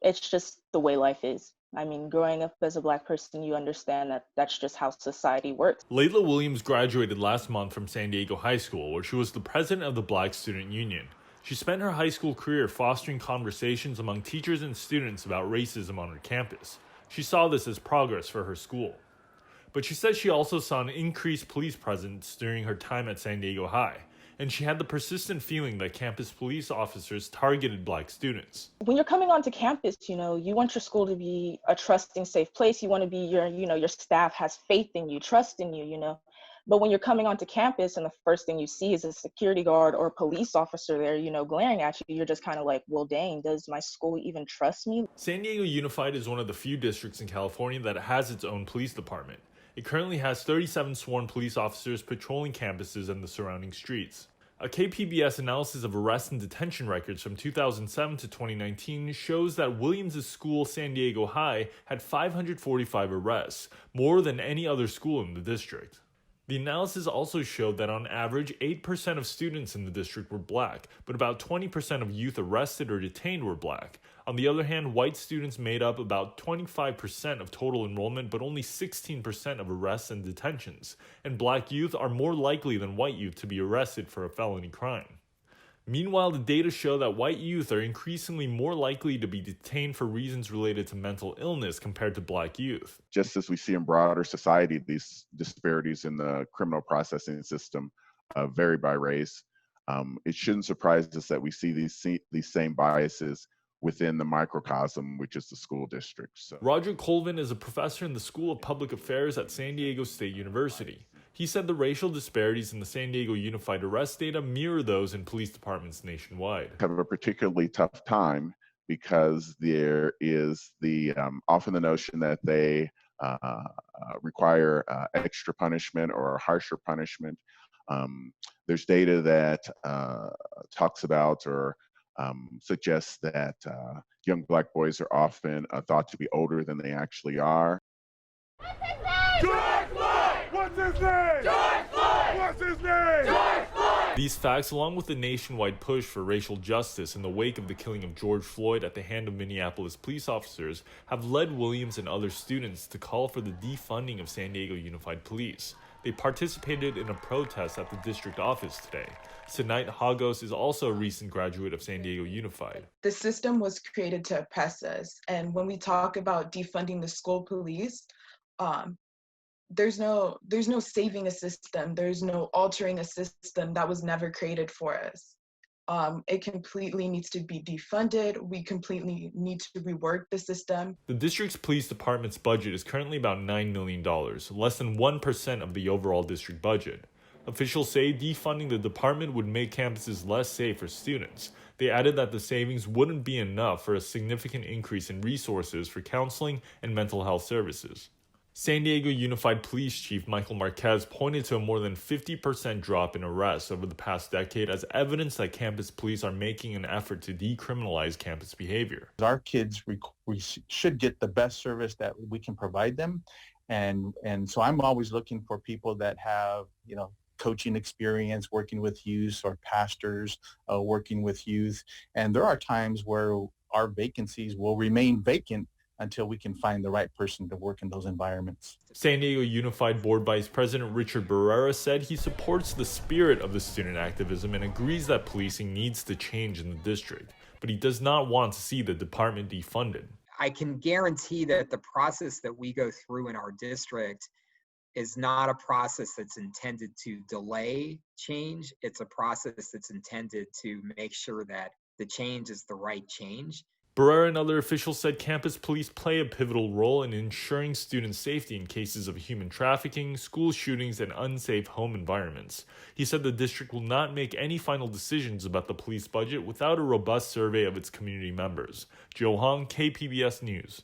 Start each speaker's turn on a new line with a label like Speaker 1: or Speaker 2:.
Speaker 1: it's just the way life is. I mean, growing up as a Black person, you understand that that's just how society works.
Speaker 2: Layla Williams graduated last month from San Diego High School, where she was the president of the Black Student Union. She spent her high school career fostering conversations among teachers and students about racism on her campus. She saw this as progress for her school. But she said she also saw an increased police presence during her time at San Diego High, and she had the persistent feeling that campus police officers targeted Black students.
Speaker 1: When you're coming onto campus, you want your school to be a trusting, safe place. You want to be your staff has faith in you, trust in you. But when you're coming onto campus and the first thing you see is a security guard or a police officer there, glaring at you, you're just kind of like, well, dang, does my school even trust me?
Speaker 2: San Diego Unified is one of the few districts in California that has its own police department. It currently has 37 sworn police officers patrolling campuses and the surrounding streets. A KPBS analysis of arrest and detention records from 2007 to 2019 shows that Williams' school, San Diego High, had 545 arrests, more than any other school in the district. The analysis also showed that on average, 8% of students in the district were Black, but about 20% of youth arrested or detained were Black. On the other hand, white students made up about 25% of total enrollment, but only 16% of arrests and detentions. And Black youth are more likely than white youth to be arrested for a felony crime. Meanwhile, the data show that white youth are increasingly more likely to be detained for reasons related to mental illness compared to Black youth.
Speaker 3: Just as we see in broader society, these disparities in the criminal processing system vary by race. It shouldn't surprise us that we see these same biases within the microcosm, which is the school district. So.
Speaker 2: Roger Colvin is a professor in the School of Public Affairs at San Diego State University. He said the racial disparities in the San Diego Unified arrest data mirror those in police departments nationwide.
Speaker 3: Have a particularly tough time because there is often the notion that they require extra punishment or harsher punishment. There's data that talks about or suggests that young Black boys are often thought to be older than they actually are.
Speaker 4: What's his name? George Floyd! What's his name? George Floyd! What's his name? George Floyd!
Speaker 2: These facts, along with the nationwide push for racial justice in the wake of the killing of George Floyd at the hand of Minneapolis police officers, have led Williams and other students to call for the defunding of San Diego Unified Police. They participated in a protest at the district office today. Tonight, Hagos is also a recent graduate of San Diego Unified.
Speaker 5: The system was created to oppress us. And when we talk about defunding the school police, there's no saving a system. There's no altering a system that was never created for us. It completely needs to be defunded. We completely need to rework the system.
Speaker 2: The district's police department's budget is currently about $9 million, less than 1% of the overall district budget. Officials say defunding the department would make campuses less safe for students. They added that the savings wouldn't be enough for a significant increase in resources for counseling and mental health services. San Diego Unified Police Chief Michael Marquez pointed to a more than 50% drop in arrests over the past decade as evidence that campus police are making an effort to decriminalize campus behavior.
Speaker 6: Our kids we should get the best service that we can provide them. And so I'm always looking for people that have, coaching experience, working with youth, or pastors working with youth. And there are times where our vacancies will remain vacant until we can find the right person to work in those environments.
Speaker 2: San Diego Unified Board Vice President Richard Barrera said he supports the spirit of the student activism and agrees that policing needs to change in the district, but he does not want to see the department defunded.
Speaker 7: I can guarantee that the process that we go through in our district is not a process that's intended to delay change. It's a process that's intended to make sure that the change is the right change.
Speaker 2: Barrera and other officials said campus police play a pivotal role in ensuring student safety in cases of human trafficking, school shootings, and unsafe home environments. He said the district will not make any final decisions about the police budget without a robust survey of its community members. Joe Hong, KPBS News.